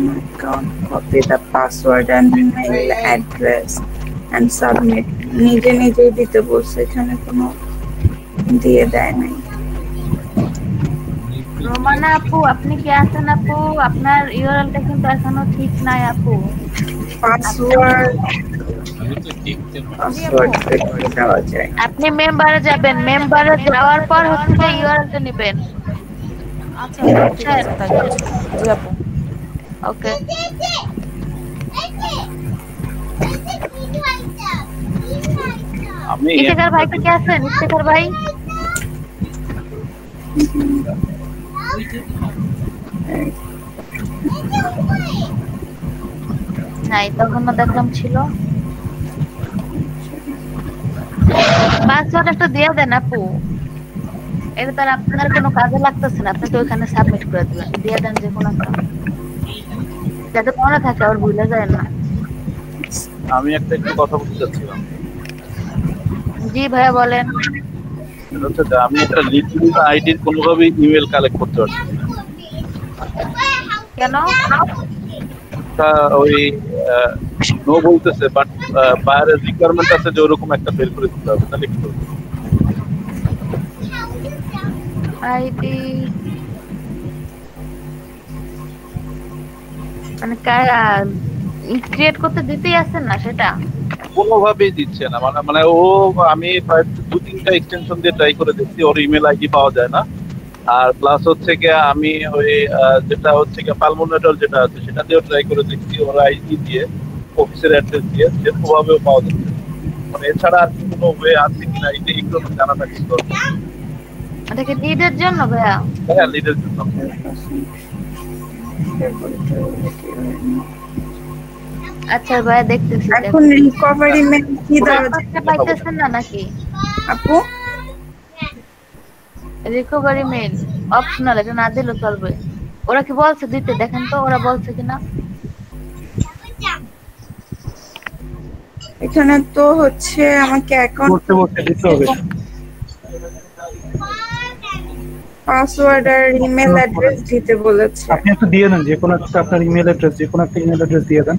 my account, copy the password and email address and submit. নিজে নিজেই দিতে বলছে, এখানে কোনো দিয়ে দেয় নাই। রোমানা আপু, আপনি কি আছেন আপু? আপনার ইউআরএলটা কিন্তু এখনো ঠিক নাই আপু। পাসওয়ার্ড দেওয়া যায়। আপনি মেম্বারে যাবেন, মেম্বারে যাওয়ার পর হচ্ছে ইউআরএলটা নেবেন। আচ্ছা ঠিক আছে, তাই করছি। জি আপু। ওকে। ইফতেখার ভাই কি আছেন? ইফতেখার ভাই নাই, তখন দেখলাম ছিল। পাসওয়ার্ড একটা দিয়ে দেন আপু, এটা তার আপনার কোনো কাজে লাগতেছে না, আপনি তো ওখানে সাবমিট করে দিবেন। দিয়ে দেন যে কোনো একটা, যাতে মনে থাকে, আর ভুলে যায় না। আমি একটু কথা বলতে চাচ্ছিলাম। জি ভাইয়া বলেন। আমি একটা লিকুইড আইডির কোনোভাবেই ইমেল কালেক্ট করতে পারছি না। কেন? ওই নো বলতেছে, বাট বাইরের রিকোয়ারমেন্ট আছে যে ওরকম একটা বের করে দিতে হবে, তাহলে কি করব? আইডি মানে ক্রিয়েট করতে দিতেই আছে না, সেটা কোনোভাবেই দিচ্ছে না। মানে ও, আমি প্রায় 2-3টা এক্সটেনশন দিয়ে ট্রাই করে দেখছি, ওর ইমেল আইডি পাওয়া যায় না। আর প্লাস হচ্ছে গিয়ে আমি ওই যেটা হচ্ছে গিয়ে পালমোনেটর যেটা আছে সেটা দিয়েও ট্রাই করে দেখছি, ওর আইডি দিয়ে, অফিসের অ্যাড্রেস দিয়ে, সেরকমভাবেও পাওয়া যাচ্ছে। মানে এছাড়া আর কি কোনো ওয়ে আছে কিনা এটা একটু জানা থাকতে হবে। এটা কি লিডের জন্য ভাইয়া? হ্যাঁ, লিডের জন্য। আচ্ছা ভাইয়া দেখতেছি। এখন রিকভারি মেল কি দেওয়া যায়? পাইতেছেন না নাকি আপু? রিকভারি মেল অপশনাল, এটা না দিলেও চলবে। ওরা কি বলছে দিতে? দেখেন তো ওরা বলছে কিনা। এখানে তো হচ্ছে আমাকে অ্যাকাউন্ট করতে দিতে হবে, পাসওয়ার্ড আর ইমেল অ্যাড্রেস দিতে বলেছে। আপনি একটু দিয়ে দেন, যে কোনো একটা আপনার ইমেল অ্যাড্রেস, যে কোনো একটা ইমেল অ্যাড্রেস দিয়ে দেন।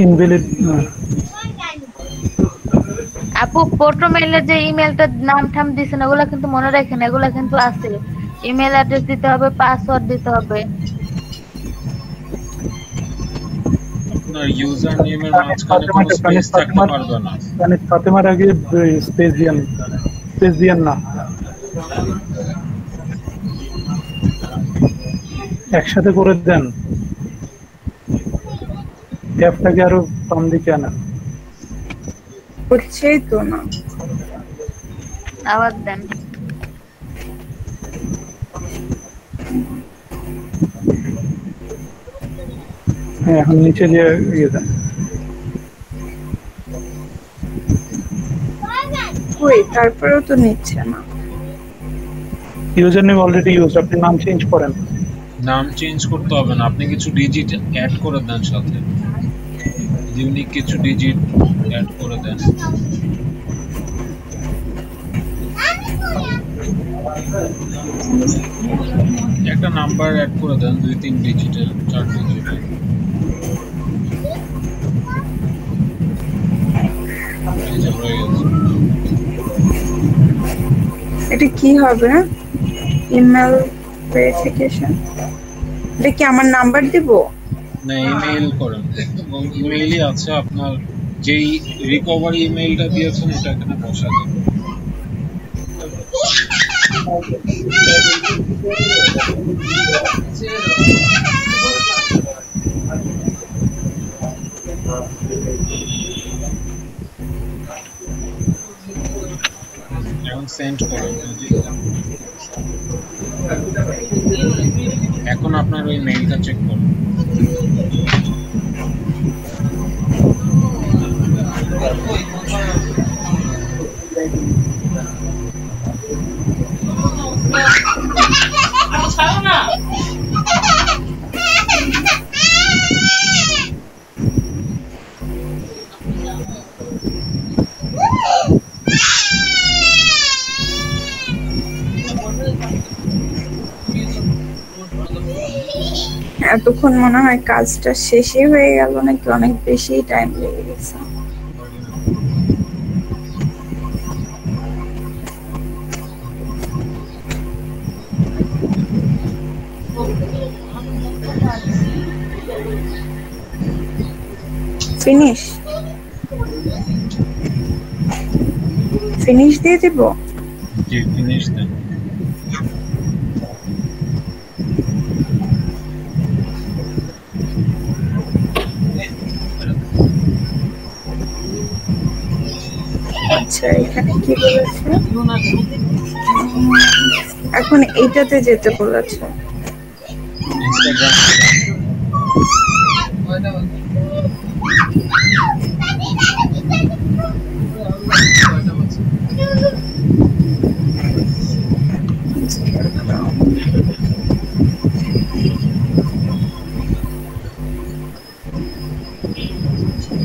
ইনভ্যালিড আপু ফটো মেইলের যে ইমেলটা নাম ঠাম দিছেন ওগুলা কিন্তু মনে রাখেন, এগুলা কিন্তু আছে। ইমেল অ্যাড্রেস দিতে হবে, পাসওয়ার্ড দিতে হবে। আপনার ইউজার নেমের মাঝখানে কোনো স্পেস থাকতে পারবে না। মানে ফাতেমার আগে স্পেস দিয়েন না, একসাথে করে দেন। ট্যাবটাকে আরো বাম দিকে আনেন। হচ্ছেই তো না। আবার দেন। হ্যাঁ, এখন নিচে দিয়ে দেন। ওই তারপরেও তো নিচ্ছে না। ইউজার নেম অলরেডি ইউজ, আপনি নাম চেঞ্জ করেন। নাম চেঞ্জ করতে হবে না, আপনি কিছু ডিজিট অ্যাড করে দেন, সাথে ইউনিক কিছু ডিজিট অ্যাড করে দেন। একটা নাম্বার অ্যাড করে দেন, 2-3 ডিজিটের, 4 ডিজিটের। এটা কি হবে? Email verification. এটা কি আমার নাম্বার দিব? না, ইমেইল করেন, এবং ইমেইলই আছে আপনার যেই রিকভারি ইমেইলটা দিয়েছেন এটা এখানে বসা দেন। এখন সেন্ড করেন। এখন আপনার ওই মেইলটা চেক করুন। এতক্ষণ মনে হয় কাজটা শেষই হয়ে গেল নাকি অনেক বেশি টাইম লেগে গেছে। ফিনিশ দিয়ে দিব। জি ফিনিশ দেন। আচ্ছা এখানে কি বলেছে, এখন এইটাতে যেতে বলেছে। ইনস্টাগ্রাম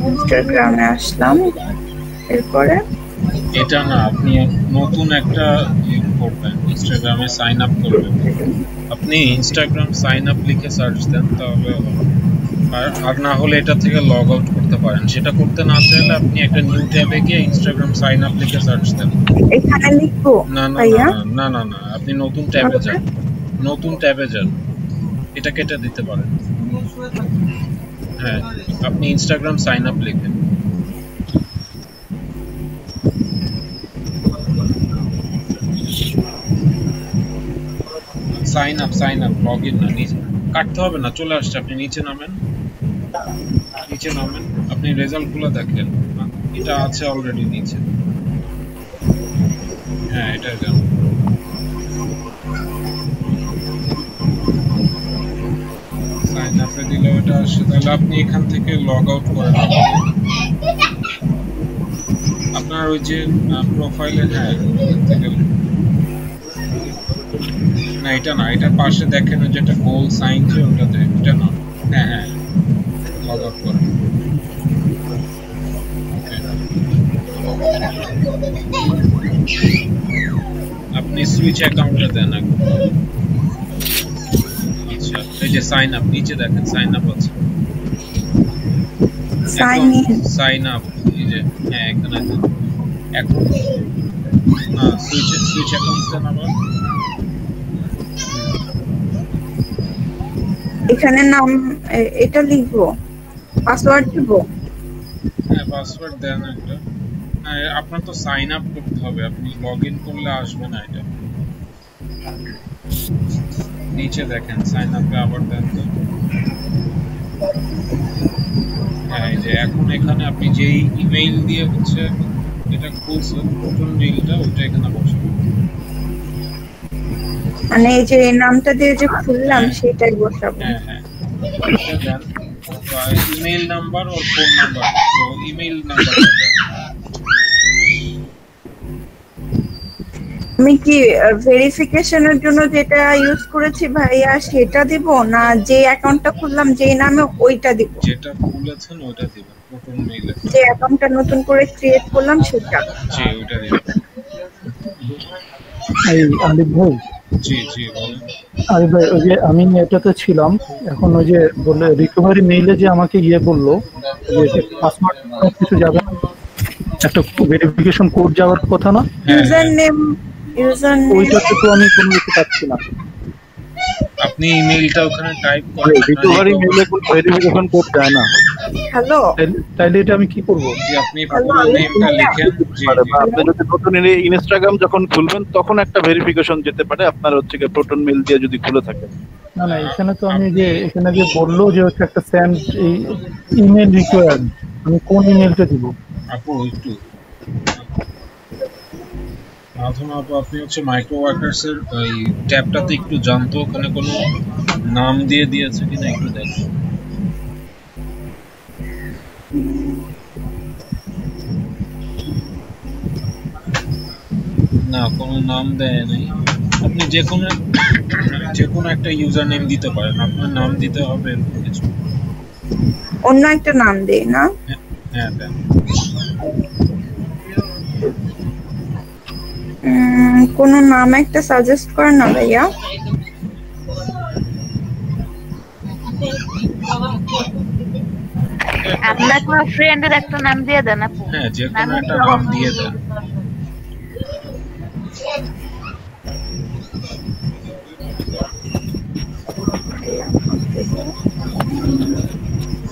ইনস্টাগ্রামে আসলাম, এরপরে এটা না, আপনি নতুন একটা করবেন, ইনস্টাগ্রামে সাইন আপ করবেন। আপনি ইনস্টাগ্রাম সাইন আপ লিখে সার্চ দেন, তাহলে আর না হলে এটা থেকে লগ আউট করতে পারেন। সেটা করতে না চাইলে আপনি একটা নিউ ট্যাবে গিয়ে ইনস্টাগ্রাম সাইন আপ লিখে সার্চ দেন। এখানে লিখবো না না না না না, আপনি নতুন ট্যাবে যান, নতুন ট্যাবে যান, এটা কেটে দিতে পারেন। হ্যাঁ, আপনি ইনস্টাগ্রাম সাইন আপ লিখেন। সাইন আপ লগইন না, নিচে কাটতে হবে না, চলে আসছে। আপনি নিচে নামেন, আপনি রেজাল্ট গুলো দেখেন, এটা আছে অলরেডি নিচে। হ্যাঁ এটা যান, সাইন আপে দিলে ওটা আসে। তাহলে আপনি এখান থেকে লগ আউট করেন আপনার ওই যে প্রোফাইলে। হ্যাঁ থেকে না, এটা না, এটা পাশে দেখেন যেটা গোল সাইন যে ওটাতে, এটা না। হ্যাঁ হ্যাঁ, লগ আউট করেন। আপনি সুইচ অ্যাকাউন্টে দেন। আচ্ছা, এই যে সাইন আপ, নিচে দেখেন সাইন আপ আছে, সাইন আপ, এই যে হ্যাঁ এখানে দেন। এখন না, সুইচ অ্যাকাউন্ট দেন আবার। এখানে নাম এটা লিখবো, পাসওয়ার্ড দিব। হ্যাঁ পাসওয়ার্ড দেন একটা। আপনার তো সাইন আপ করতে হবে, আপনি লগইন করলে আসবে না এটা। নিচে দেখেন সাইন আপে আবার দেন তো। হ্যাঁ, এই যে এখন এখানে আপনি যেই ইমেইল দিয়ে হচ্ছে এটা খুলছেন, নতুন মেইলটা, ওটা এখানে বসাবেন। মানে এই যে নামটা দিয়ে যে খুললাম সেটাই বসাবো। হ্যাঁ হ্যাঁ, এটা দেন। ইমেইল নাম্বার আর ফোন নাম্বার, তো ইমেইল নাম্বার দেন। আমি কি ভেরিফিকেশনের জন্য যেটা ইউজ করেছি ভাইয়া সেটা দিব, না যে অ্যাকাউন্টটা খুললাম যেই নামে ওইটা দিব? যেটা খুলেছেন ওইটা দিবেন, নতুন মেইলে। যে অ্যাকাউন্টটা নতুন করে ক্রিয়েট করলাম সেটা। জি ওইটা দিবেন। এই আলিফ ভাই, জি জি বলেন। আলিফ ভাই, ওই যে আমি এটাতে ছিলাম, এখন ওই যে বললে রিকভারি মেইলে যে আমাকে বললো যে পাসওয়ার্ড কিছু যাবে না, একটা ভেরিফিকেশন কোড যাওয়ার কথা না? ইউজার নেম ওইটাতে তো আমি কোনো কিছু পাচ্ছি না। আপনি ইমেইলটা ওখানে টাইপ করেন, রিকভারি মেইলে কোনো ভেরিফিকেশন কোড যায় না। হ্যালো, তাইলে এটা আমি কি করব? যে আপনি পুরো নেমটা লিখেন। জি আপনি যদি নতুন ইনস্টাগ্রাম যখন খুলবেন তখন একটা ভেরিফিকেশন যেতে পারে আপনার হচ্ছে কি প্রোটন মেইল দিয়ে যদি খুলে থাকে। না না, এখানে তো আমি যে এখানে যে বললো যে হচ্ছে একটা সেন্ড ইমেল রিকোয়ার্ড, আমি কোন ইমেলটা দিব? আপু একটু মাধুন আপু, আপনি হচ্ছে মাইক্রো ওয়ার্কার্স এর এই ট্যাবটাতে একটু জানতো ওখানে কোনো নাম দিয়ে দিয়েছে কিনা একটু দেখো। না, কোনো নাম দেয় নাই। আপনি যে কোনো একটা ইউজার নেম দিতে পারেন, আপনার নাম দিতে হবে এরকম কিছু। অন্য একটা নাম দেই না? হ্যাঁ দেন। কোন নাম একটা সাজেস্ট করেন না ভাইয়া। আপনার কোনো ফ্রেন্ডের একটা নাম দিয়ে দেন আপু। হ্যাঁ, যে কোনো একটা নাম দিয়ে দেন।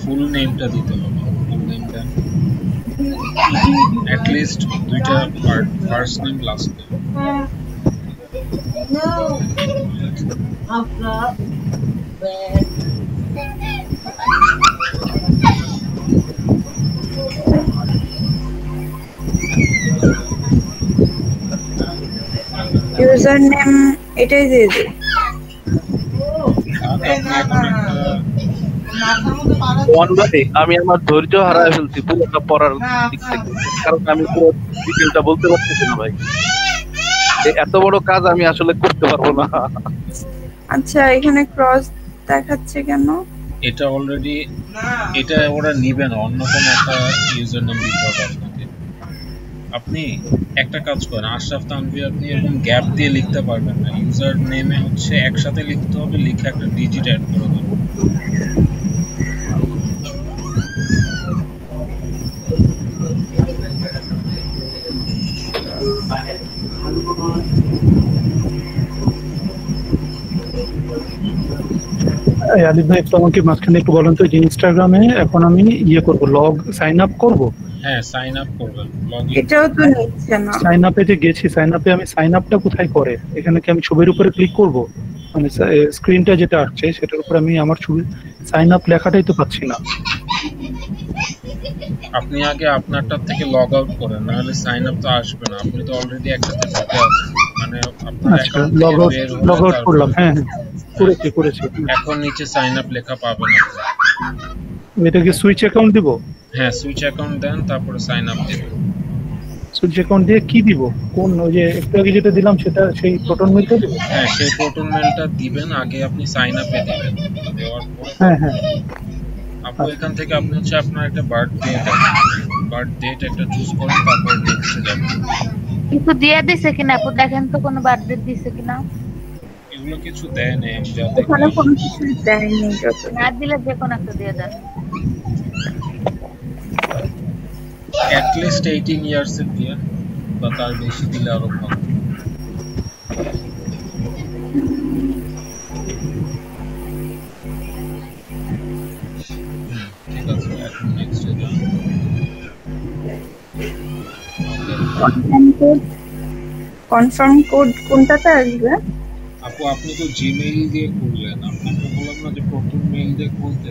ফুল নেমটা দিতে হবে। ফুল নেম দেন, at least দুইটা first name last name. User name এটাই দিয়ে দিই। আপনি এখন একটা ওয়ান ভাই, আমি আমার ধৈর্য হারায় ফেলছি পুরোটা পড়ার দিক থেকে, কারণ আমি পুরো ডিটেলটা বলতে পারতেছি না ভাই। এত বড় কাজ আমি আসলে করতে পারবো না। আচ্ছা, এখানে ক্রস দেখাচ্ছে কেন? এটা অলরেডি, এটা ওরা নিবে না, অন্য কোনো একটা ইউজার নেম দিতে হবে আপনাকে। আপনি একটা কাজ করেন, আশরাফ তানভীর, আপনি এরকম গ্যাপ দিয়ে লিখতে পারবেন না। ইউজার নেমে হচ্ছে একসাথে লিখতে হবে, লিখে একটা ডিজিট অ্যাড করে দেবেন। আলিফ ভাই, একটু আমাকে মাঝখানে একটু বলেন তো, যে ইনস্টাগ্রামে এখন আমি করব, লগ সাইন আপ করব। হ্যাঁ, সাইন আপ করবেন, লগইন। এটাও তো নিচ্ছে না। সাইন আপে যে গেছি, সাইন আপে আমি সাইন আপটা কোথায় করে? এখানে কি আমি ছবির উপরে ক্লিক করব? মানে স্ক্রিনটা যেটা আসছে সেটার উপর আমি আমার ছবি সাইন আপ লেখাটাই তো পাচ্ছি না। আপনি আগে আপনারটা থেকে লগ আউট করেন, নাহলে সাইন আপ তো আসবে না। আপনি তো অলরেডি একটাতে ঢুকে আছেন, মানে আপনার আচ্ছা, অ্যাকাউন্ট লগ থেকে বের হলে আউট তারপর করলাম। হ্যাঁ হ্যাঁ, করেছি। এখন নিচে সাইন আপ লেখা পাবেন আপনি। এটাকে সুইচ অ্যাকাউন্ট দিব? হ্যাঁ, সুইচ অ্যাকাউন্ট দেন, তারপরে সাইন আপ দিবেন। সুইচ অ্যাকাউন্ট দিয়ে কি দিব? কোন ওই যে একটু আগে যেটা দিলাম সেটা, সেই প্রোটন মেলটা দিব? হ্যাঁ, সেই প্রোটন মেলটা দিবেন। আগে আপনি সাইন আপে দিবেন, দেওয়ার পরে হ্যাঁ আপু এখান থেকে আপনি হচ্ছে আপনার একটা বার্থ ডেট একটা চুজ করেন, তারপর নেক্সটে যাবেন। কিছু দিয়ে দিছে কিনা আপু দেখেন তো, কোনো বার্থডে দিছে কিনা। এগুলো কিছু দেয় না, আমি যা ওখানে দেখলাম। কোনো কিছু দেয়নি। যত না দিলে যে কোনো একটা দিয়ে দেন। at least 18 ইয়ার্স এর দিয়ে, বা তার বেশি দিলে আরো ভালো। ঠিক আছে, এখন নেক্সটে যান। কনফার্ম কোড কোনটাতে আসবে? আপু আপনি তো জিমেইল দিয়ে খুললেন, আপনাকে বললাম না যে প্রথম মেইল দিয়ে খুলতে।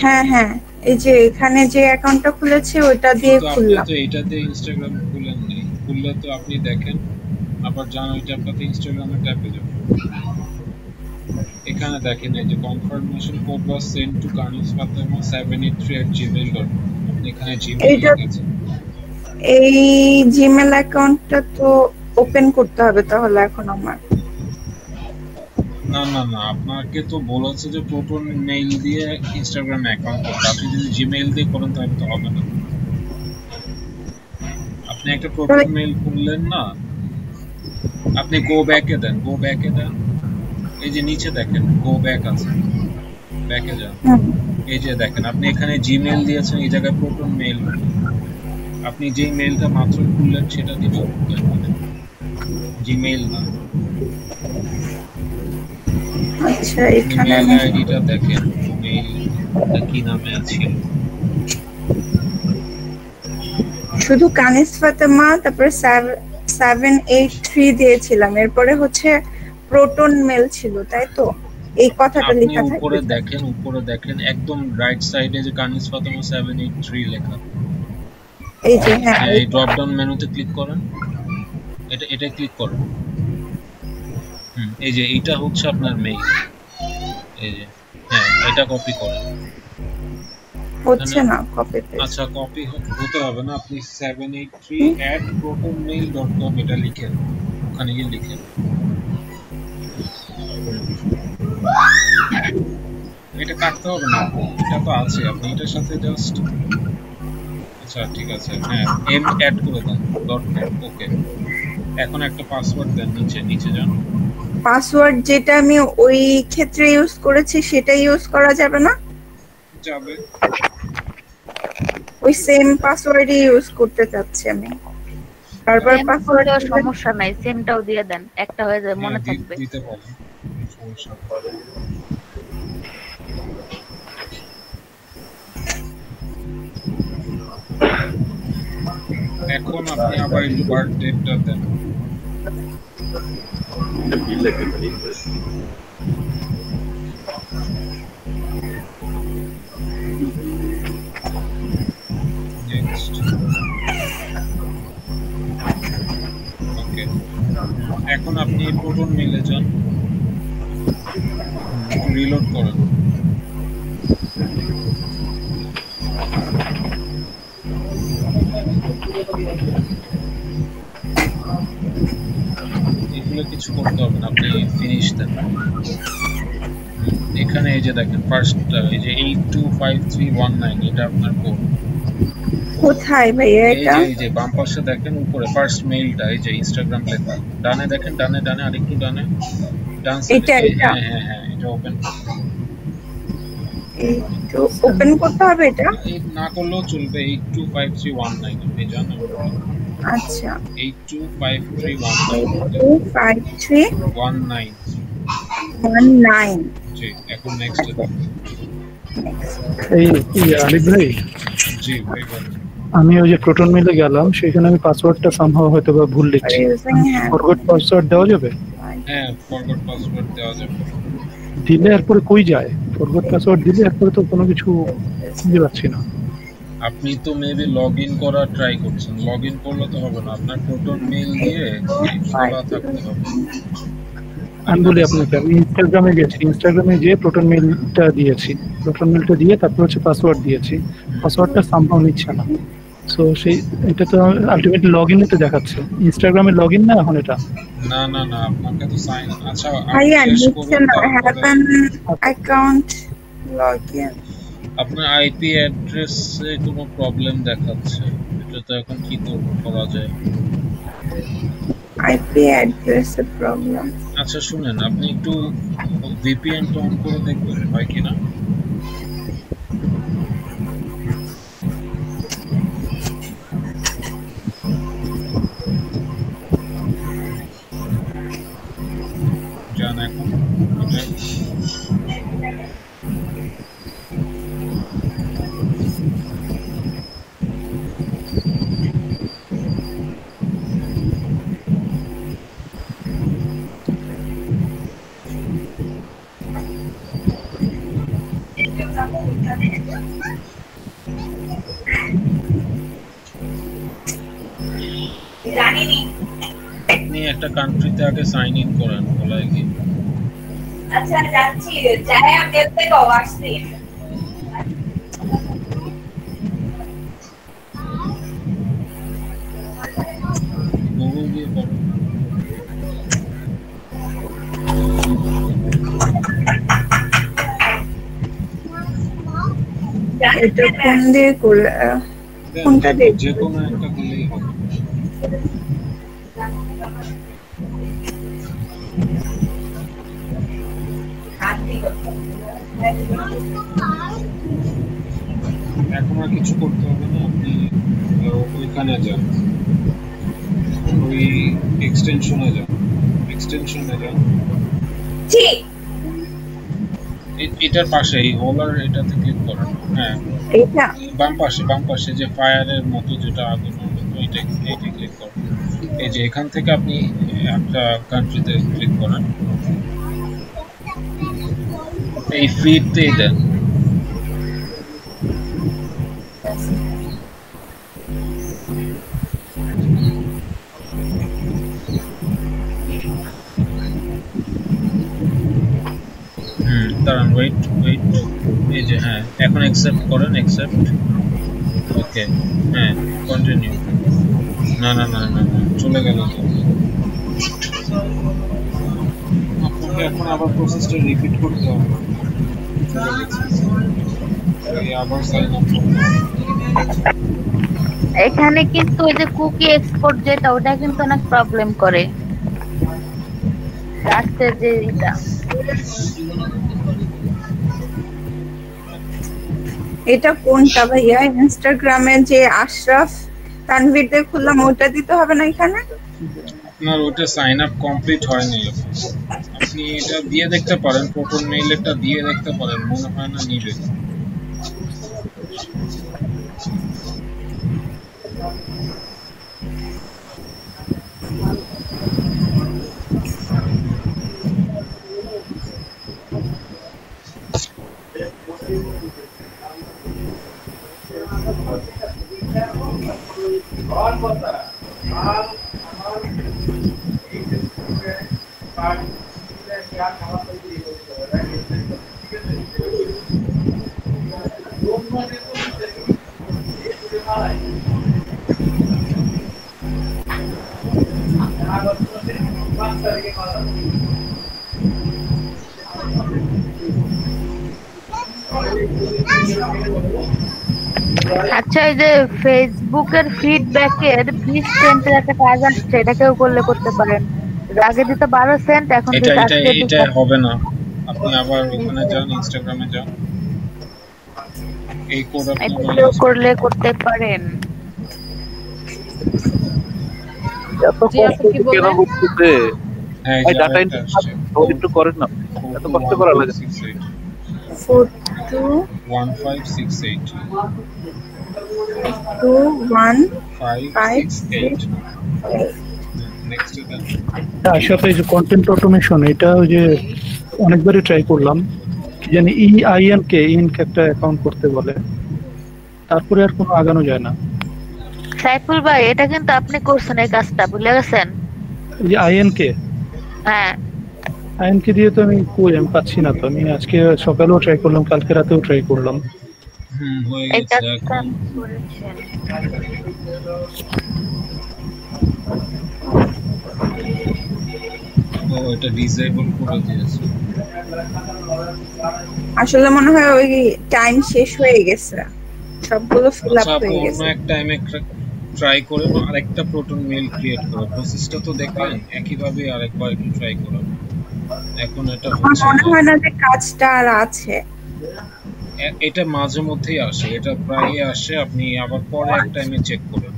হ্যাঁ, এই যে এখানে যে অ্যাকাউন্টটা খুলেছি ওইটা দিয়ে তো আপনি খুললাম। তো এটাতে ইনস্টাগ্রাম খুলেন নাই, খুললে তো আপনি দেখেন, আবার যান ওই ট্যাবটাতে, ইনস্টাগ্রামে ট্যাপে যাবেন। এখানে দেখেন এই যে confirmation code was sent to kanisfatema783@gmail.com। আপনি এখানে জিমেইল লিখেছেন। এই জিমেল অ্যাকাউন্টটা তো ওপেন করতে হবে তাহলে এখন আমার। না, আপনাকে তো বলেছে যে প্রোটন মেইল দিয়ে ইনস্টাগ্রাম অ্যাকাউন্ট করতে। আপনি যদি জিমেইল দিয়ে করেন তাহলে তো হবে না। আপনি একটা প্রোটন মেইল খুললেন না, আপনি গো ব্যাকে দেন। এই যে নিচে দেখেন গো ব্যাক আছে, ব্যাকে যান। এই যে দেখেন আপনি এখানে জিমেইল দিয়েছেন, এই জায়গায় প্রোটন মেইল। আপনি যেই মেইলটা মাত্র খুললেন সেটা দিবেন, জিমেইল না। আচ্ছা, এখানে মেইল আইডিটা দেখেন, মেইলটা কি নামে আছে। শুধু কানিস ফাতেমা, তারপরে 783 দিয়েছিলাম, এরপরে হচ্ছে প্রোটন মেল ছিল, তাই তো? এই কথাটা আপনি লেখা থাকে। উপরে দেখেন একদম রাইট সাইডে যে কানিস ফাতেমা 783 লেখা। এই যে হ্যাঁ, এই ড্রপ ডাউন মেনুতে ক্লিক করেন, এটা ক্লিক করুন। এই যে এটা হচ্ছে আপনার মেইল। এই যে হ্যাঁ, এটা কপি করেন। হচ্ছে না কপি পেস্ট। আচ্ছা, কপি হতে হবে না, আপনি 783@protonmail.com এটা লিখেন, ওখানে গিয়ে লিখেন। এটা কাটতে হবে না, এটা তো আছে, আপনি এটার সাথে জাস্ট। আচ্ছা ঠিক আছে, হ্যাঁ, এম অ্যাড করে দেন .net। ওকে, এখন একটা পাসওয়ার্ড দেন, নিচে যান। পাসওয়ার্ড যেটা আমি ওই ক্ষেত্রে ইউজ করেছি সেটা ইউজ করা যাবে না? যাবে। ওই সেম পাসওয়ার্ডই ইউজ করতে চাচ্ছি আমি। বারবার সেম পাসওয়ার্ড করলেও সমস্যা নাই, সেমটাও দিয়ে দেন, একটা হয়ে যাবে, মনে থাকবে। দিতে পারেন, সমস্যা নেই। এখন আপনি আবার একটু বার্থডেটা দেন। নেক্সট। ওকে, এখন আপনি প্রোটন মেইলে যান, রিলোড করেন। এগুলো কিছু করতে হবে না, আপনি ফিনিশ দেন। এখানে এই যে দেখেন ফার্স্টটা, এই যে 825319, এটা আপনার কোড। কোথায় ভাইয়া এটা? এই যে বাম পাশে দেখেন উপরে ফার্স্ট মেইলটা, এই যে ইনস্টাগ্রাম লেখা। ডানে দেখেন, ডানে আরেকটু ডানে, ডান সাইডে। হ্যাঁ, এটা ওপেন একটু ওপেন করতে হবে এটা? না করলেও চলবে। 825319 আপনি জানেন? আচ্ছা, 825319 জি। এখন নেক্সট এই আলিফ ভাই, জি ভাই বলেন। আমি ওই যে প্রোটন মেইলে গেলাম, সেখানে আমি পাসওয়ার্ডটা সামহাও হয়তো বা ভুল লিখছি। ফরগট পাসওয়ার্ড দেওয়া যাবে? হ্যাঁ, ফরগট পাসওয়ার্ড দেওয়া যাবে। দিলে এরপরে কই যায়? ফরগট পাসওয়ার্ড দিলে এরপরে তো কোনো কিছু বুঝতে পারছি না। আপনি তো মেবি লগইন করা ট্রাই করছেন, লগইন করলে তো হবে না, আপনার প্রোটন মেইল দিয়ে খোলা থাকতে হবে। আমি বলি আপনাকে, আমি ইনস্টাগ্রামে গেছি, ইনস্টাগ্রামে গিয়ে প্রোটন মেইলটা দিয়েছি, প্রোটন মেইলটা দিয়ে তারপর হচ্ছে পাসওয়ার্ড দিয়েছি, পাসওয়ার্ডটা সামহাও নিচ্ছে না। সো সেই এটা তো আলটিমেটলি লগইনে তো দেখাচ্ছে, ইনস্টাগ্রামে লগইন না এখন এটা? না আপনাকে তো সাইন। আচ্ছা ভাইয়া নিচ্ছে না, হ্যাভ অ্যান অ্যাকাউন্ট লগইন। আপনার আইপি অ্যাড্রেসে কোনো প্রবলেম দেখাচ্ছে, এটা তো এখন কি করা যায়? আইপি অ্যাড্রেসে প্রবলেম? আচ্ছা শুনেন, আপনি একটু ভিপিএন অন করে দেখবেন হয় কিনা। জান এখন আপনি একটা কান্ট্রিতে আগে সাইন ইন করেন, বলাই কি? আচ্ছা যাচ্ছি, যাই আমি দেখতে কও আসছি। গুগল দিয়ে করুন। এটা কোন দিয়ে করলে? কোনটা দিয়ে? যে কোনো একটা দিলেই হবে। এখন আর কিছু করতে হবে না, আপনি ওইখানে যান, ওই এক্সটেনশনে যান। এটার পাশে এই হোলার, এটাতে ক্লিক করেন। হ্যাঁ, এটা বাম পাশে যে ফায়ারের মতো যেটা আগুনের মতো, এইটা ক্লিক করেন। এই যে এখান থেকে আপনি একটা কান্ট্রিতে ক্লিক করেন, এই ফিডতেই দেন। দাঁড়ান, ওয়েট। এই যে হ্যাঁ, এখন অ্যাকসেপ্ট করেন, অ্যাকসেপ্ট। ওকে, হ্যাঁ কন্টিনিউ। না চলে গেল তো। আপনাকে এখন আবার প্রসেসটা রিপিট করতে হবে, আবার সাইন আপ করতে হবে। এখানে কিন্তু ওই যে কুকি এক্সপোর্ট যেটা, ওটা কিন্তু অনেক প্রবলেম করে। লাস্টের যে এটা এটা কোনটা ভাইয়া? ইনস্টাগ্রামে যে আশরাফ তানভীর দিয়ে খুললাম ওটা দিতে হবে না এখানে? আপনার ওটা সাইন আপ কমপ্লিট হয়নি, আপনি এটা দিয়ে দেখতে পারেন, প্রোটন মেইলটা দিয়ে দেখতে পারেন, মনে হয় না নিবে। আচ্ছা, এই যে ফেসবুকের ফিডব্যাকের 20 সেন্টের একটা কাজ আসছে, এটা কেউ করলে করতে পারেন। আগে দিতে 12 সেন্ট, এখন এটা দিতে এটা আজকে এটা হবে না, আপনি আবার ওখানে যান, ইনস্টাগ্রামে যান, এই কোড আপনি এটা কেউ করলে করতে পারেন। এত কষ্ট কেন হচ্ছে? হ্যাঁ, এই ডাটা এন্ট্রি একটু করেন না, এত কষ্ট করা লাগে। 421568 নেক্সট দেন। আশরাফ, এই যে কন্টেন্ট অটোমেশন, এটা ওই যে অনেকবারই ট্রাই করলাম, কি জানি ইনকে একটা অ্যাকাউন্ট করতে বলে, তারপরে আর কোনো আগানো যায় না। সাইফুল ভাই, এটা কিন্তু আপনি করছেন এই কাজটা, ভুলে গেছেন? এই যে হ্যাঁ, আইএনকে দিয়ে তো আমি পাচ্ছি না তো। আমি আজকে সকালেও ট্রাই করলাম, কালকে রাতেও ট্রাই করলাম। হয়ে এই গেছে কাজটা এখন। করেছেন। ও এটা ডিসেবল করে দিয়েছে। আসলে মনে হয় ওই টাইম শেষ হয়ে গেছে, সবগুলো ফিল আপ আচ্ছা, হয়ে অন্য গেছে। এক টাইমে ট্রাই করে আরেকটা প্রোটন মেইল ক্রিয়েট করো, প্রসেসটা তো দেখলেন, একইভাবে আরেকবার একটু ট্রাই করো। এখন এটা আমার হচ্ছে মনে না, হয় না যে কাজটা আর আছে। এটা মাঝে মধ্যেই আসে, এটা প্রায়ই আসে, আপনি আবার পরে এক টাইমে চেক করুন।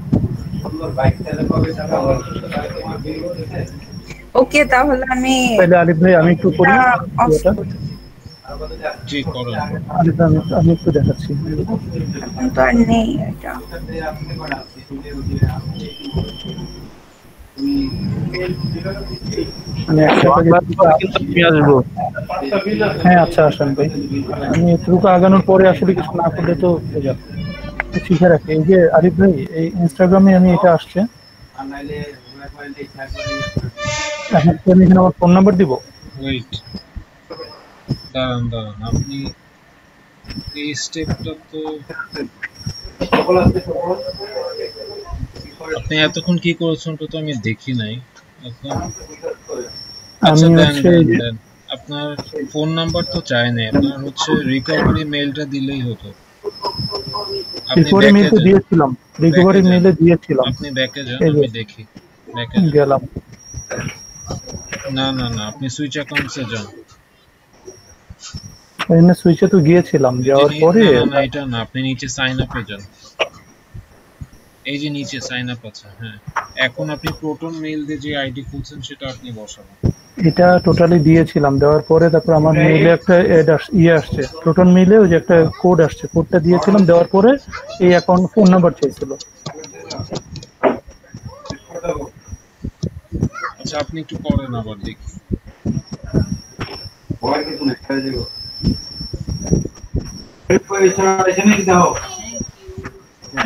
ওকে, তাহলে আমি তাহলে আলিফ ভাই আমি একটু করি এটা। জি করেন। আলিফ ভাই, আমি একটু দেখাচ্ছি। এখন তো আর নেই এটা। মানে একটা কিন্তু আমি আসবো। হ্যাঁ আচ্ছা, আসেন ভাই। আমি এটুকু আগানোর পরে আসলে কিছু না করলে তো হয়ে যাবে, শিখে রাখি। এই যে আরিফ ভাই, এই ইনস্টাগ্রামে আমি এটা আসছে, এখন তো আমি এখানে আমার ফোন নাম্বার দিব। ওয়েট, দাঁড়ান, আপনি এই স্টেপটা তো আপনি এতক্ষণ কি করেছেন তো আমি দেখি নাই এখন। আচ্ছা, আমি দেন আপনার ফোন নাম্বার তো চাই না, আপনার হচ্ছে রিকভারি মেইলটা দিলেই হতো। আপনি রিকভারি মেইল তো দিয়েছিলাম, রিকভারি মেইলে দিয়েছিলাম। আপনি ব্যাকে যান, আমি দেখি। ব্যাকে গেলাম। না, আপনি সুইচ অ্যাকাউন্টসে যান। এখানে সুইচে তো গিয়েছিলাম, যাওয়ার পরে না, এটা না, আপনি নিচে সাইন আপে যান। এই যে নিচে সাইন আপ আছে, হ্যাঁ। এখন আপনি প্রোটন মেইল দিয়ে যে আইডি খুলছেন সেটা আপনি বসাবেন। এটা টোটালি দিয়েছিলাম, দেওয়ার পরে তারপর আমার মেইলে একটা আসছে, প্রোটন মেইলে ওই যে একটা কোড আসছে, কোডটা দিয়েছিলাম, দেওয়ার পরে এই অ্যাকাউন্ট ফোন নাম্বার চাইছিল। আচ্ছা, আপনি একটু করেন আবার দেখি।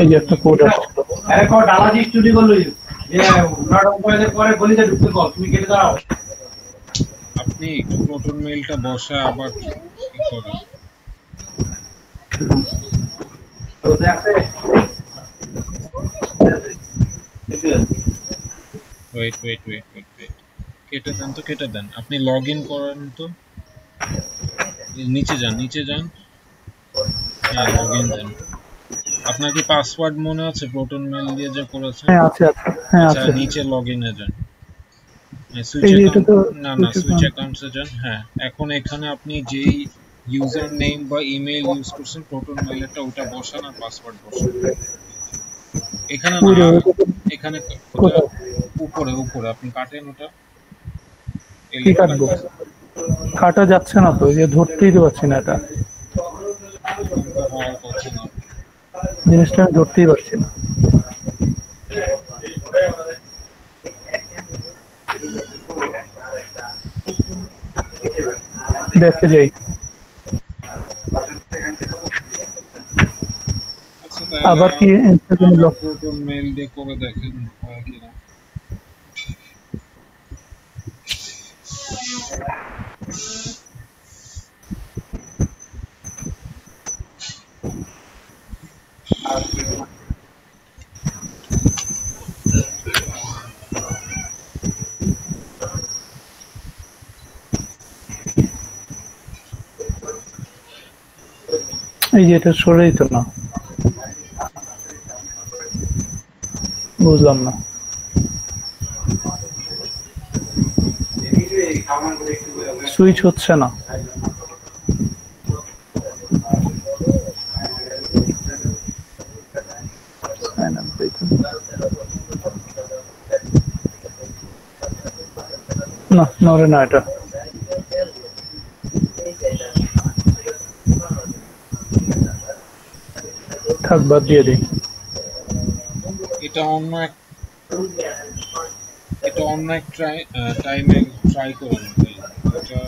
এই যে একটা কোড আসছে। আপনি একটু প্রোটন মেইলটা বসা আবার কি করেন। ওয়েট, কেটে দেন, আপনি লগ ইন করেন তো, নিচে যান, হ্যাঁ লগ ইন দেন। আপনার কি পাসওয়ার্ড মনে আছে প্রোটন মেইল দিয়ে যে করেছেন? হ্যাঁ আছে। আচ্ছা, নিচে লগ ইনে যান, সুইচ এই এটা অ্যাকাউন্ট, তো না সুইচ অ্যাকাউন্টসে যান। হ্যাঁ, এখন এখানে আপনি যেই ইউজার নেম বা ইমেল ইউজ করছেন প্রোটন মেইলটা ওটা বসান আর পাসওয়ার্ড বসান। এখানে না, এখানে ওটা উপরে উপরে আপনি কাটেন ওটা। কি কাটবো? কাটা যাচ্ছে না তো, এই যে ধরতেই তো পারছি না, এটা হওয়ার কথা না। জিনিসটা আমি ধরতেই পারছি না। দেখতে যাই। আচ্ছা, আবার কি ইনস্টাগ্রামে লক প্রোটন মেইল দিয়ে করে দেখেন হয় কিনা। এই যে এটা সরেই তো না, বুঝলাম না। সুইচ হচ্ছে না। না, নড়ে না এটা। থাক, বাদ দিয়ে দিই। এটা অন্য এক টাইমে ট্রাই করুন। এটা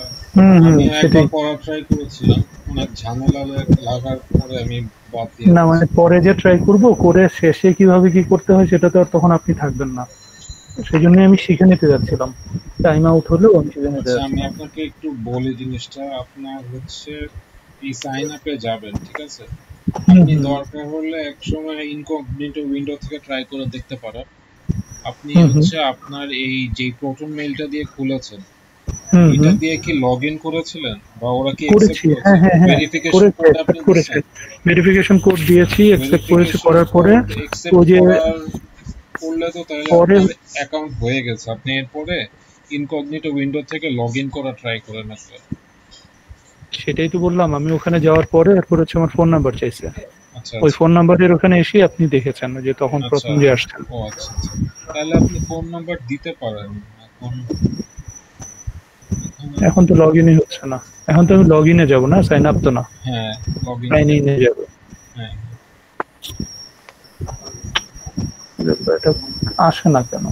আমি একবার পড়া ট্রাই করেছিলাম, অনেক ঝামেলা লাগার পরে আমি বাদ দিয়ে। না মানে পরে যে ট্রাই করব, করে শেষে কিভাবে কি করতে হয় সেটা তো আর তখন আপনি থাকবেন না, সেই জন্য আমি শিখে নিতে যাচ্ছিলাম। টাইম আউট হলেও আমি শিখে নিতে যাচ্ছি। আমি আপনাকে একটু বলি জিনিসটা। আপনার হচ্ছে এই সাইন আপে যাবেন, ঠিক আছে? আপনি দরকার হলে এক সময় ইনকগনিটো উইন্ডো থেকে ট্রাই করে দেখতে পারেন। আপনি হচ্ছে আপনার এই যে প্রোটন মেইলটা দিয়ে খুলেছেন, এটা দিয়ে কি লগইন করেছিলেন বা ওরা কি অ্যাকসেপ্ট করেছে? ভেরিফিকেশন কোড আপনি দিয়েছেন? ভেরিফিকেশন কোড দিয়েছি, অ্যাকসেপ্ট করেছে। করার পরে ও যে করলে তো তাহলে আপনার অ্যাকাউন্ট হয়ে গেছে। আপনি এরপরে ইনকগনিটো উইন্ডো থেকে লগইন করা ট্রাই করেন একবার। সেটাই তো বললাম, আমি ওখানে যাওয়ার পরে এরপর হচ্ছে আমার ফোন নাম্বার চাইছে। আচ্ছা, ওই ফোন নাম্বারের ওখানে এসে আপনি দেখেছেন যে তখন প্রথম যে আসছেন। ও আচ্ছা আচ্ছা, তাহলে আপনি ফোন নাম্বার দিতে পারেন। এখন তো লগইনই হচ্ছে না। এখন তো আমি লগইনে যাব না, সাইন আপ তো না। হ্যাঁ, লগইন সাইন ইনে যাব। হ্যাঁ, এটা আসে না কেন?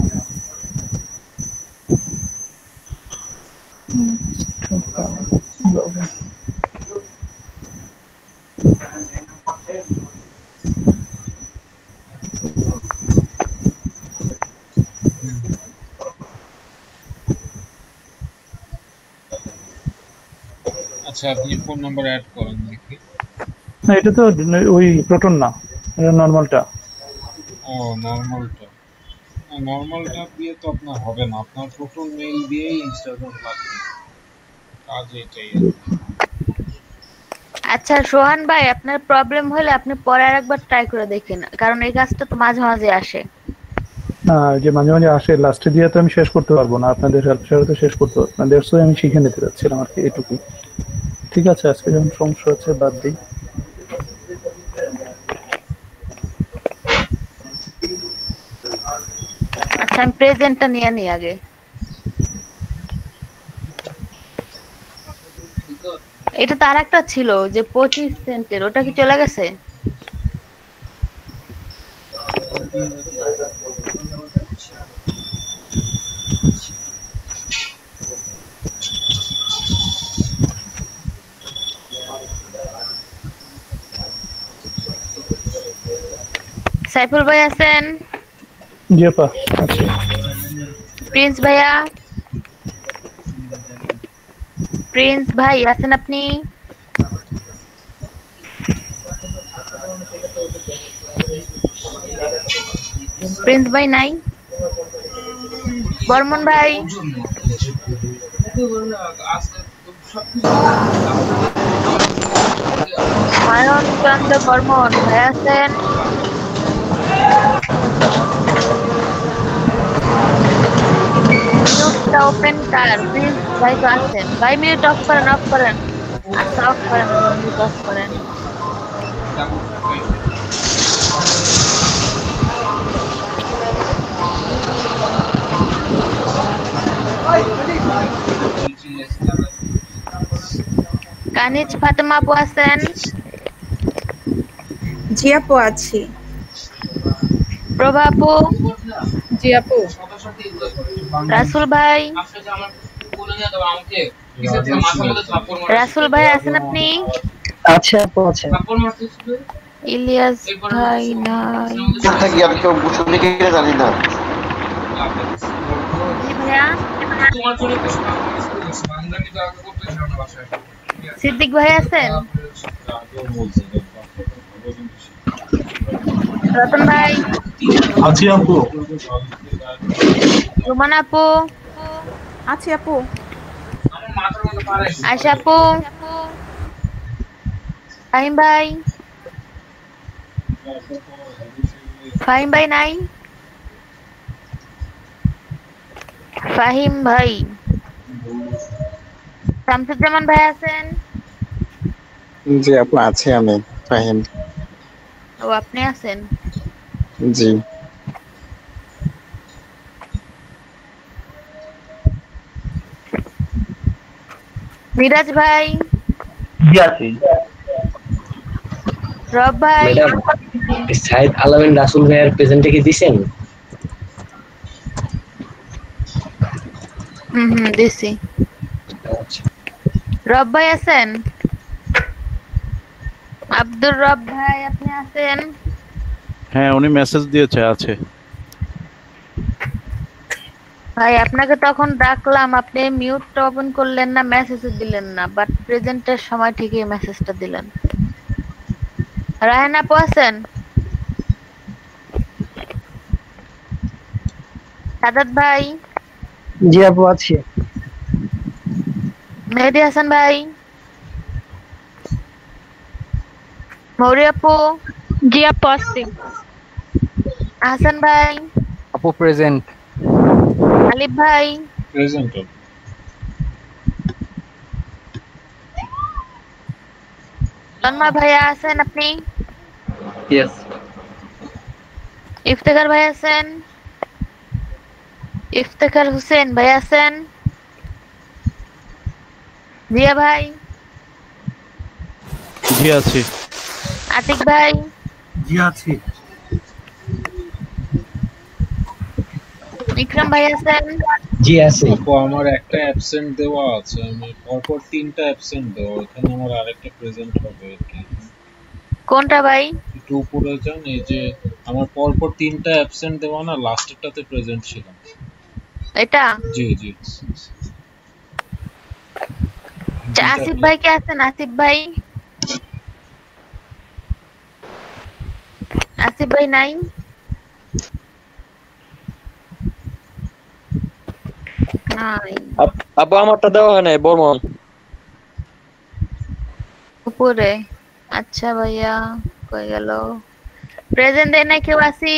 আচ্ছা, আপনি ফোন নাম্বার অ্যাড করেন দেখি। না, এটা তো ওই প্রোটন না, এটা নরমালটা। ও, নরমালটা দিয়ে তো আপনার হবে না। আপনার প্রোটন মেইল দিয়েই ইনস্টাগ্রাম লাগবে, কাজ এটাই। আচ্ছা সোহান ভাই, আপনার প্রবলেম হলে আপনি পরে আরেকবার ট্রাই করে দেখেন, কারণ এই কাজটা তো মাঝে মাঝে আসে। না, যে মাঝে মাঝে আসে, লাস্টে দিয়ে তো আমি শেষ করতে পারবো না, আপনাদের হেল্প ছাড়া তো শেষ করতে পারবো না। দ্যাটস ওয়াই আমি শিখে নিতে যাচ্ছিলাম আর কি, এটুকুই। ঠিক আছে, আজকে যখন সমস্যা হচ্ছে বাদ দিই। আচ্ছা, আমি প্রেজেন্টটা নিয়ে নিই আগে। এটা তো আর একটা ছিল যে 25 সেন্টের, ওটা কি চলে গেছে? সাইফুল ভাই আছেন? জি আপা, আচ্ছা। প্রিন্স ভাইয়া, প্রিন্স ভাই আছেন আপনি? প্রিন্স ভাই নাই? বর্মন ভাই? মায়ন চন্দ্র বর্মন ভাই আছেন? মিউটটা ওপেন কার প্লিজ ভাই তো আছেন ভাই মিউট অফ করেন আচ্ছা অফ করেন মিউট অফ করেন কানিজ ফাতেমা আপু আছেন জি আপু আছি। প্রভা আপু জি আপু। রাসুল ভাই রাসুল ভাই আছেন আপনি? আচ্ছা আপু আছে। ইলিয়াস ভাই নাই। থাকি আমি তো বুঝতে কি জানি না। জি ভাইয়া। সিদ্দিক ভাই আছেন? রতন ভাই আছি আপু। রুমান আপু আছি আপু। আয়শা আপু ফাহিম ভাই নাই? ফাহিম ভাই শামসুজ্জামান ভাই আছেন? জি আপু আছি আমি ফাহিম। ও আপনি আছেন? জি। মিরাজ ভাই জি আছি। রব ভাই ম্যাডাম সাইদ আলামিন রাসুল ভাইয়ের প্রেজেন্টে কি দিছেন? দিছি। রব ভাই আছেন? আব্দুর রব ভাই আপনি আছেন? হ্যাঁ উনি মেসেজ দিয়েছে আছে। ভাই আপনাকে তখন ডাকলাম আপনি মিউটটা ওপেন করলেন না মেসেজ দিলেন না বাট প্রেজেন্টের সময় ঠিকই মেসেজটা দিলেন। রায়হান আপু আছেন? সাদাত ভাই জি আপু আছি। মেহেদি হাসান ভাই মৌরি আপু জি আপু আছি। হাসান ভাই আপু প্রেজেন্ট। আলিফ ভাই প্রেজেন্ট। তন্ময় ভাইয়া আছেন আপনি? ইয়েস। ইফতেখার ভাই আছেন? ইফতেখার হোসেন ভাই আছেন? জিয়া ভাই জি আছি। আতিক ভাই জি আছি। বিক্রম ভাই আছেন? জি আছি। আপু আমার একটা অ্যাবসেন্ট দেওয়া আছে, আমি পরপর 3টা অ্যাবসেন্ট দেওয়া, এখানে আমার আরেকটা প্রেজেন্ট হবে আর কি। কোনটা ভাই? একটু উপরে যান, এই যে আমার পরপর 3টা অ্যাবসেন্ট দেওয়া না, লাস্টেরটাতে প্রেজেন্ট ছিলাম। এটা? জি জি। আসিফ ভাই কে আছেন? আসিফ ভাই নাই? আপু আমারটা দেওয়া হয় নাই বর্মন উপরে। আচ্ছা ভাইয়া কই গেল? প্রেজেন্ট দেয় না কেউ? আসি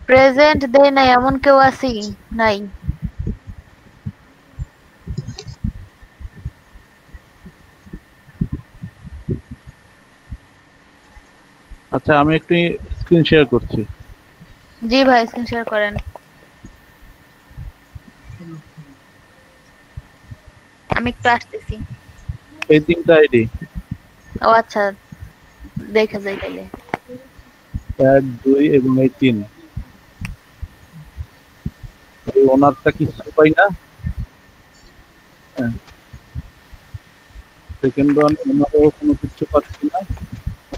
প্রেজেন্ট দেয় না এমন কেউ আসি নাই? আচ্ছা আমি একটু স্ক্রিন শেয়ার করছি। জি ভাই স্ক্রিন শেয়ার করেন। আমি একটু আসতেছি। এই 3টা আইডি। ও আচ্ছা দেখে যাই তাহলে। 1 2 এবং এই 3 এই ওনারটা কিছু পাই না। সেকেন্ড ওয়ান ওনারও কোনো কিছু পাচ্ছি না।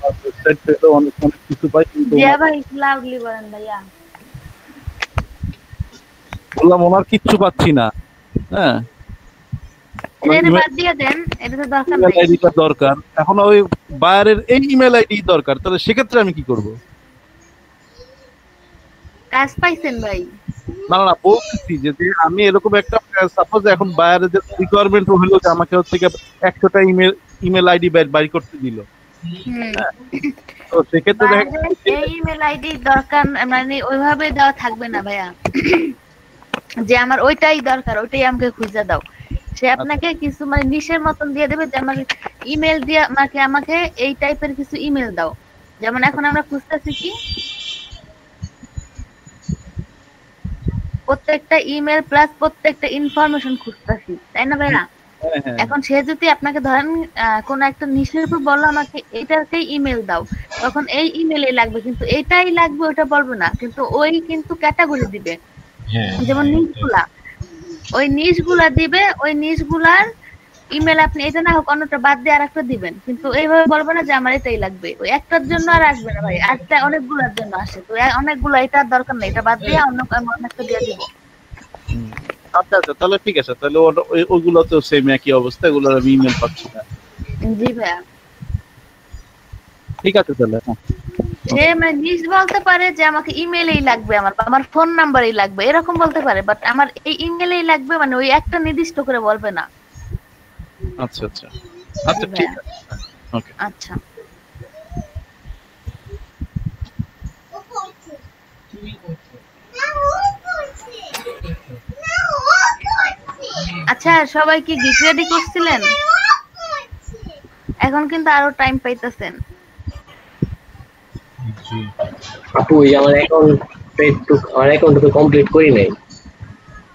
ওয়েবসাইট থেকে অনেক কিছু পাই কিন্তু জিয়া ভাই লাউডলি বলেন ভাইয়া। বললাম ওনার কিচ্ছু পাচ্ছি না। হ্যাঁ এটা বাদ দিয়ে দেন, এটা তো দরকার ইমেল নাই। আইডিটা দরকার। এখন ওই বায়ারের এই ইমেল আইডি দরকার, তাহলে সেক্ষেত্রে আমি কি করব? কাজ পাইছেন ভাই? না না বলতেছি যে আমি এরকম একটা সাপোজ এখন বায়ারের যে রিকোয়ারমেন্ট হলো যে আমাকে হচ্ছে 100টা ইমেল আইডি বাইর করতে দিল, তো সেক্ষেত্রে দেখা এই ইমেল আইডি দরকার মানে ওইভাবে দেওয়া থাকবে না ভাইয়া যে আমার ওইটাই দরকার ওইটাই আমাকে খুঁজে দাও সে আপনাকে কিছু মানে নিশের মতন দিয়ে দেবে যে আমার ইমেল দিয়ে আমাকে এই টাইপের কিছু ইমেল দাও যেমন এখন আমরা খুঁজতেছি কি প্রত্যেকটা ইমেল প্লাস প্রত্যেকটা ইনফরমেশন খুঁজতেছি তাই না ভাইয়া এখন সে যদি আপনাকে ধরেন কোন একটা নিশের উপর বললো আমাকে এটাকেই ইমেল দাও তখন এই ইমেলে লাগবে কিন্তু এটাই লাগবে ওটা বলবে না কিন্তু ওই কিন্তু ক্যাটাগরি দিবে যেমন নিশগুলা ওই নিশগুলা দিবে ওই নিশগুলার ইমেল আপনি এটা না হোক অন্যটা বাদ দিয়ে আরেকটা দিবেন কিন্তু এইভাবে বলবে না যে আমার এটাই লাগবে ওই একটার জন্য আর আসবে না ভাই আজটা অনেকগুলোর জন্য আসে তো অনেকগুলো এটার দরকার নেই এটা বাদ দিয়ে অনেকটা দিয়ে দিব আচ্ছা আচ্ছা তাহলে ঠিক আছে তাহলে ওইগুলো তো সেম একই অবস্থা এগুলোর আমি ইমেল পাচ্ছি না জি ভাইয়া ঠিক আছে তাহলে সে মানে নিজ বলতে পারে যে আমাকে ইমেলই লাগবে আমার ফোন নাম্বারই লাগবে এরকম বলতে পারে বাট আমার এই ইমেলই লাগবে মানে ওই একটা নির্দিষ্ট করে বলবে না আচ্ছা আচ্ছা আচ্ছা ঠিক আছে ওকে আচ্ছা আচ্ছা সবাই কি গিট রেডি করছিলেন এখন কিন্তু আরো টাইম পাইতেছেন আপু আমার অ্যাকাউন্ট তো কমপ্লিট করি নাই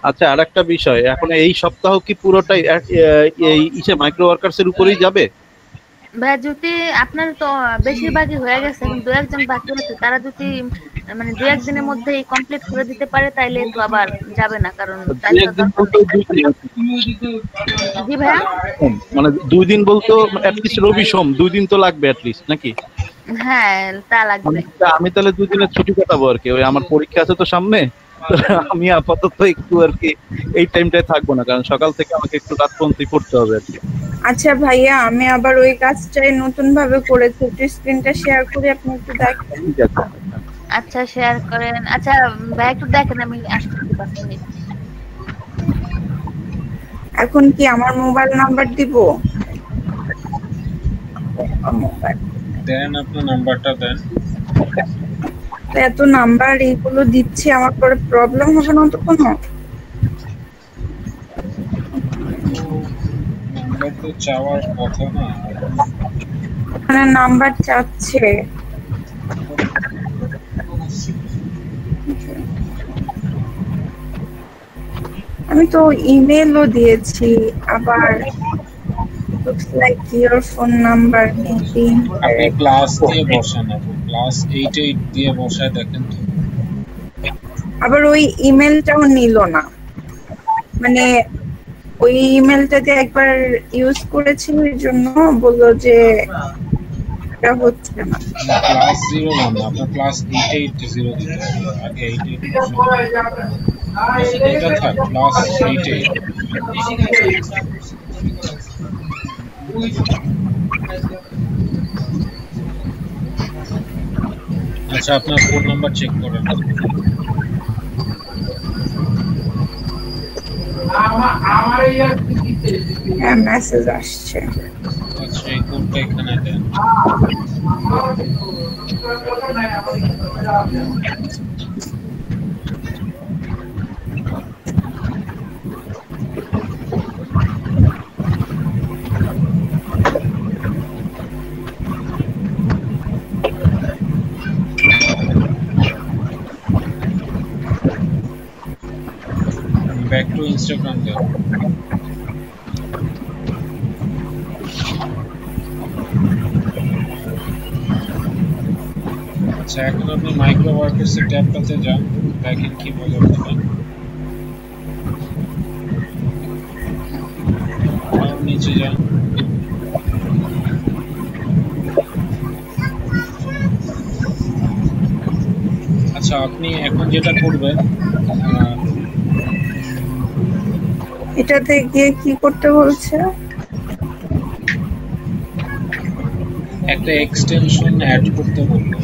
আচ্ছা আরেকটা বিষয় এখন এই সপ্তাহ কি পুরোটাই এই ইসে মাইক্রো ওয়ার্কারস এর উপরেই যাবে ভাই যদি আপনার তো বেশিরভাগই হয়ে গেছে এখন দু একজন বাকি আছে তারা যদি মানে দু একদিনের মধ্যে কমপ্লিট করে দিতে পারে তাইলে তো আবার যাবে না কারণ জি ভাইয়া মানে 2 দিন বলতো এট লিস্ট রবি সোম 2 দিন তো লাগবে এট লিস্ট নাকি হ্যাঁ তা লাগবে আমি তাহলে 2 দিনের ছুটি কাটাবো আর কি ওই আমার পরীক্ষা আছে তো সামনে আমি আপাতত একটু আর কি এই টাইমটায় থাকবো না কারণ সকাল থেকে আমাকে একটু রাতপর্যন্ত পড়তে হবে আর কি আচ্ছা ভাইয়া আমি আবার ওই কাজটাই নতুন ভাবে করেছি একটু স্ক্রিনটা শেয়ার করে আপনি একটু দেখেন আচ্ছা শেয়ার করেন আচ্ছা ভাই একটু দেখেন আমি আসছি 5 মিনিট এখন কি আমার মোবাইল নাম্বার দিব দেন আপনার নাম্বারটা দেন এত নাম্বার এইগুলো দিচ্ছি আমার পরে প্রবলেম হবে না তো কোনো নাম্বার তো চাওয়ার কথা না মানে নাম্বার চাচ্ছে আমি তো ইমেলও দিয়েছি আবার looks like your phone number maybe আপনি ক্লাস দিয়ে বসান আপনি ক্লাস 88 দিয়ে বসায় দেখেন তো আবার ওই ইমেলটাও নিল না মানে ওই ইমেলটাতে একবার ইউজ করেছি ওই জন্য বললো যে এটা হচ্ছে না ক্লাস 01 আপনার ক্লাস 880 দিতে হবে আগে 88 এটা থাক ক্লাস 88 আচ্ছা আপনার ফোন নাম্বার চেক করেন হ্যাঁ মেসেজ আসছে আচ্ছা এই কোডটা এখানে দেন back to Instagram there. আচ্ছা এখন আপনি মাইক্রো ওয়ার্কার্স এর ট্যাবটাতে যান দেখেন কি বলে ওখানে আর নিচে যান আচ্ছা আপনি এখন যেটা করবেন এটাতে গিয়ে কি করতে বলছে একটা এক্সটেনশন অ্যাড করতে বলবো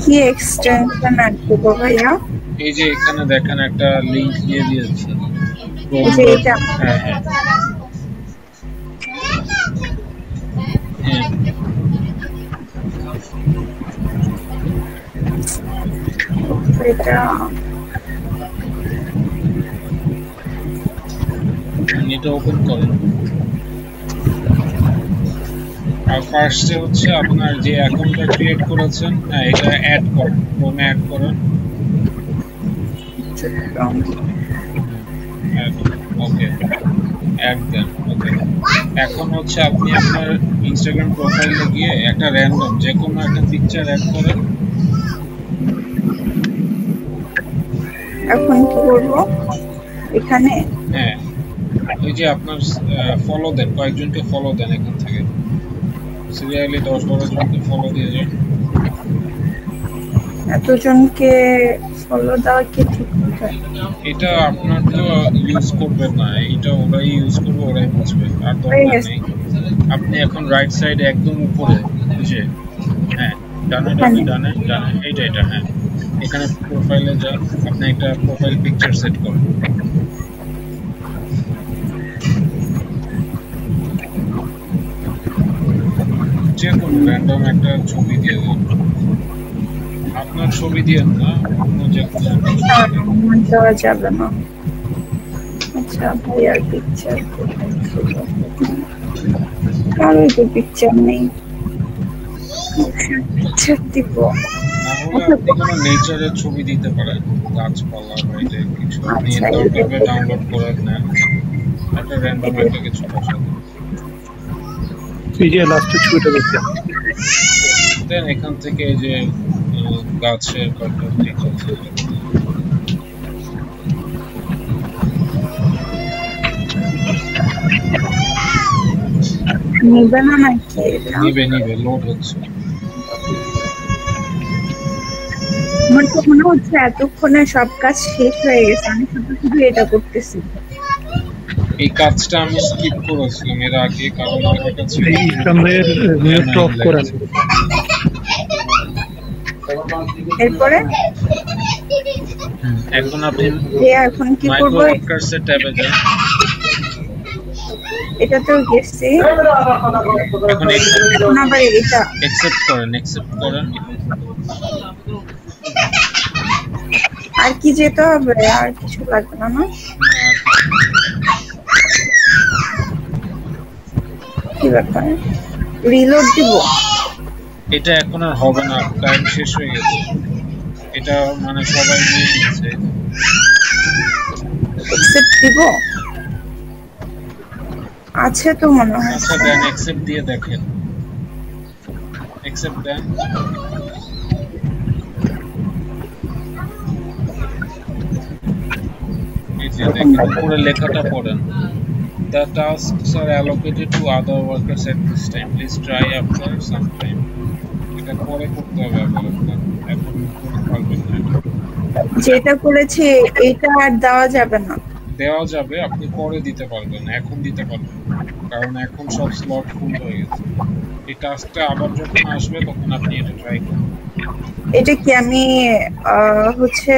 কি এক্সটেনশন অ্যাড করব ভাইয়া এই যে এখানে দেখেন একটা লিংক দিয়ে দিয়েছে এই যে এটা হ্যাঁ এটা এটা ওপেন করেন। আর ফার্স্টে হচ্ছে আপনার যে অ্যাকাউন্টটা ক্রিয়েট করেছেন, হ্যাঁ এটা অ্যাড করেন, ক্রোমে অ্যাড করেন। ওকে, অ্যাড দেন। ওকে, এখন হচ্ছে আপনি আপনার ইনস্টাগ্রাম প্রোফাইলে গিয়ে একটা র্যান্ডম যে কোনো একটা পিকচার অ্যাড করেন। এখন কি করব এখানে? হ্যাঁ, ওই যে আপনার ফলো দেন, কয়েকজনকে ফলো দেন এখান থেকে সিরিয়ালি 10-12 জনকে ফলো দিয়ে যান। এতজনকে ফলো দেওয়া কি ঠিক হবে? এটা আপনার তো ইউজ করবেন না, এটা ওরাই ইউজ করবে, ওরাই বুঝবে, আর দরকার নেই। আপনি এখন রাইট সাইডে একদম উপরে বুঝে, হ্যাঁ ডানে ডানে ডানে ডানে, এটা হ্যাঁ, এখানে প্রোফাইলে যান, আপনি একটা প্রোফাইল পিকচার সেট করুন। যে কোনো র্যান্ডম একটা ছবি দিয়ে দিন, আপনার ছবি দিয়ে না, অন্য যে কোনো দেওয়া যাবে না। আচ্ছা ভাইয়ার পিকচার, কারো তো পিকচার নেই, পিকচার দিব। আপনি কোনো নেচারের ছবি দিতে পারেন, গাছপালা বা এটা কিছু আপনি দরকারে ডাউনলোড করে নেন, একটা র্যান্ডম একটা কিছু বসান। এই যে লাস্ট ছবিটা দেখতে দেন এখান থেকে এই যে গাছের কয়েকটা পিক আছে, নিবে না নাকি? নিবে লোড হচ্ছে। আমার তো মনে হচ্ছে এতক্ষণে সব কাজ শেষ হয়ে গেছে, আমি শুধু এটা করতেছি। এই কাজটা আমি স্কিপ করেছিলাম এর আগে, কারণ আমার কাছে এই সামনের মিউট অফ করেন। এরপরে এখন আপনি এখন কি করব? মাইক্রোওয়ার্কার্সের ট্যাবে যান, এটা তো গেছে, এখন এখন আবার এটা অ্যাকসেপ্ট করেন। আর কি যেতে হবে? আর কিছু লাগবে না? না কি ব্যাপার? রিলোড দিব? এটা এখন আর হবে না, টাইম শেষ হয়ে গেছে। এটা মানে সবাই নিয়ে নিয়েছে। অ্যাকসেপ্ট দিব? আছে তো মনে হয়। আচ্ছা দেন, অ্যাকসেপ্ট দিয়ে দেখেন, অ্যাকসেপ্ট দেন। এই যে দেখেন পুরো লেখাটা পড়েন। The tasks are allocated to other workers at this time. Please try after some time. এটা পরে করতে হবে আবার, এখন করতে পারবেন না। যেটা করেছি এটা আর দেওয়া যাবে না? দেওয়া যাবে, আপনি পরে দিতে পারবেন, এখন দিতে পারবেন, কারণ এখন সব স্লট ফুল হয়ে গেছে। এই টাস্কটা আবার যখন আসবে তখন আপনি এটা ট্রাই করুন। এটা কি আমি হচ্ছে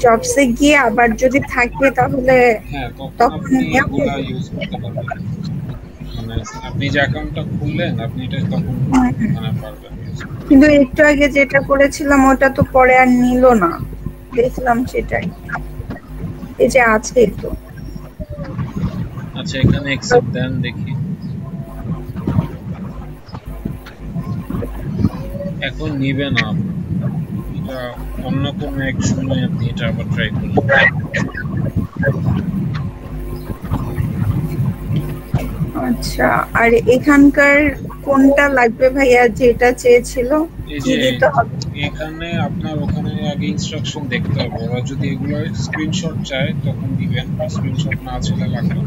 জবসে গিয়ে আবার যদি থাকে তাহলে হ্যাঁ তখন আপনি এগুলা ইউজ করতে পারবেন, মানে আপনি যে অ্যাকাউন্টটা খুললেন আপনি এটা তখন মানে পারবেন। কিন্তু একটু আগে যেটা করেছিলাম ওটা তো পরে আর নিল না, দেখলাম সেটাই। এই যে আছে তো। আচ্ছা এখানে অ্যাকসেপ্ট দেন, দেখি এখন নিবে না, এটা অন্য কোনো এক সময় আপনি এটা আবার ট্রাই করুন। আচ্ছা আর এখানকার কোনটা লাগবে ভাইয়া? যেটা চেয়েছিল কি দিতে হবে? এখানে আপনার ওখানে আগে ইনস্ট্রাকশন দেখতে হবে, ওরা যদি এগুলো স্ক্রিনশট চায় তখন দিবেন, স্ক্রিনশট না চাইলে লাগবে।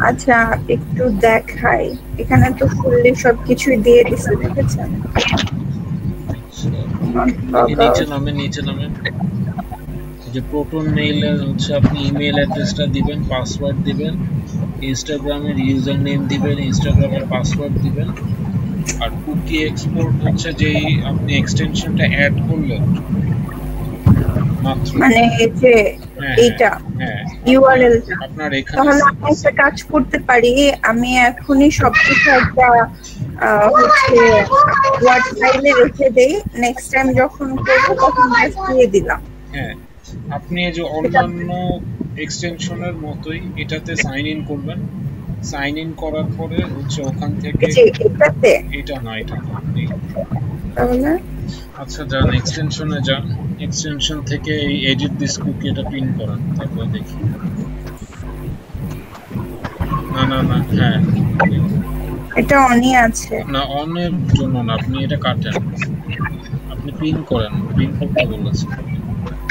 আচ্ছা একটু দেখাই, এখানে তো ফুললি সবকিছুই দিয়ে দিছে, দেখেছেন? নিচে নামেন, যে প্রোটন মেইলের হচ্ছে আপনি ইমেল অ্যাড্রেসটা দিবেন, পাসওয়ার্ড দিবেন, ইনস্টাগ্রামের ইউজার নেম দিবেন, ইনস্টাগ্রামের পাসওয়ার্ড দিবেন, আর কুকি এক্সপোর্ট হচ্ছে যেই আপনি এক্সটেনশনটা অ্যাড করলেন মাত্র, মানে এই যে এইটা ইউআরএল টা, আপনার এখানে তাহলে আমি একটা কাজ করতে পারি, আমি এখনই সবকিছু একটা হচ্ছে ওয়ার্ড ফাইলে রেখে দেই, নেক্সট টাইম যখন করব তখন জাস্ট দিয়ে দিলাম। হ্যাঁ, আপনি এই যে অন্যান্য এক্সটেনশনের মতোই এটাতে সাইন ইন করবেন। সাইন ইন করার পরে হচ্ছে ওখান থেকে এটা না তাহলে আচ্ছা যান এক্সটেনশনে যান, এক্সটেনশন থেকে এই এডিট দিস কুকি এটা পিন করান, তারপর দেখি। না হ্যাঁ এটা অনই আছে না, অনের জন্য না, আপনি এটা কাটেন, আপনি পিন করেন, পিন করতে বলেছে।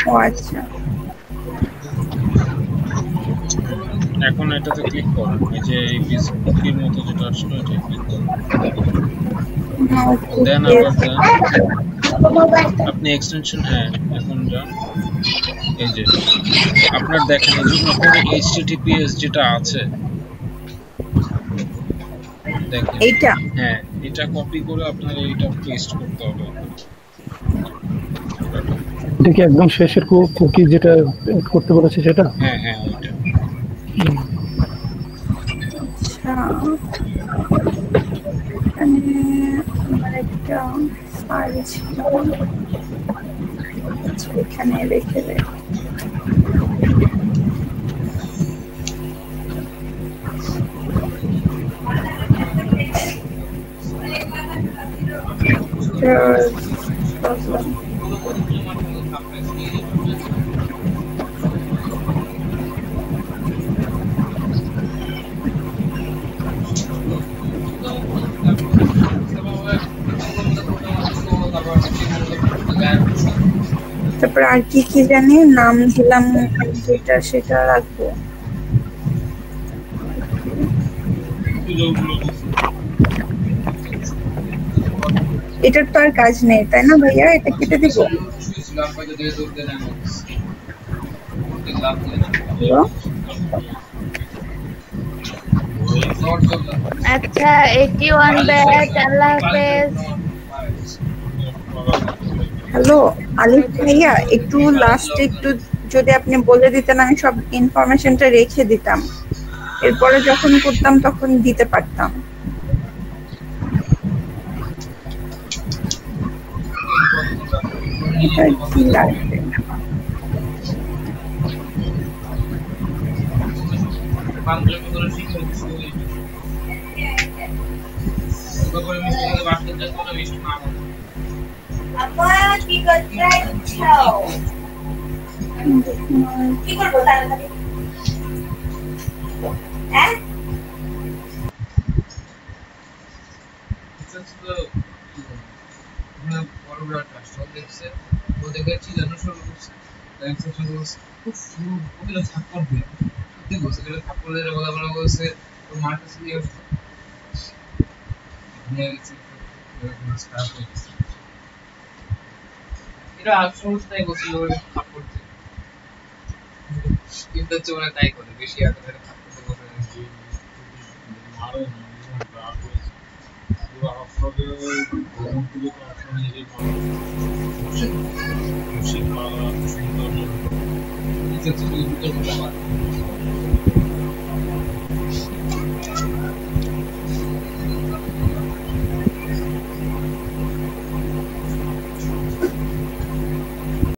ও আচ্ছা, এখন এটাতে ক্লিক করেন, এই যে এই কুকির মতো যেটা আসলে এটা ক্লিক করেন, দেন আবার দেন আপনি এক্সটেনশন। হ্যাঁ এখন যান, এই যে আপনার দেখেন এই যে উপরে https যেটা আছে দেখেন এইটা, হ্যাঁ এটা কপি করে আপনার এইটা পেস্ট করতে হবে। এটা কি একদম শেষের কুকি যেটা এড করতে বলেছে সেটা? হ্যাঁ ওইটা। আমার একটা ফাইল ছিল এখানে রেখে দেয়। তারপর আর কি কি জানি নাম দিলাম, যেটা সেটা রাখবো। এটার তো আর কাজ নেই তাই না ভাইয়া, এটা কেটে দিব। আচ্ছা 81 ব্যাচ, আল্লাহ হাফেজ। হ্যালো আলিফ ভাইয়া, একটু লাস্ট একটু যদি আপনি বলে দিতেন, আমি সব ইনফরমেশনটা রেখে দিতাম, এরপরে যখন করতাম তখন দিতে পারতাম। এটা কি লাগবে? কি করবো তাড়াতাড়ি? হ্যাঁ এটা সংস্থায় বসছিল করতে, কিন্তু হচ্ছে ওরা তাই করে বেশি আগে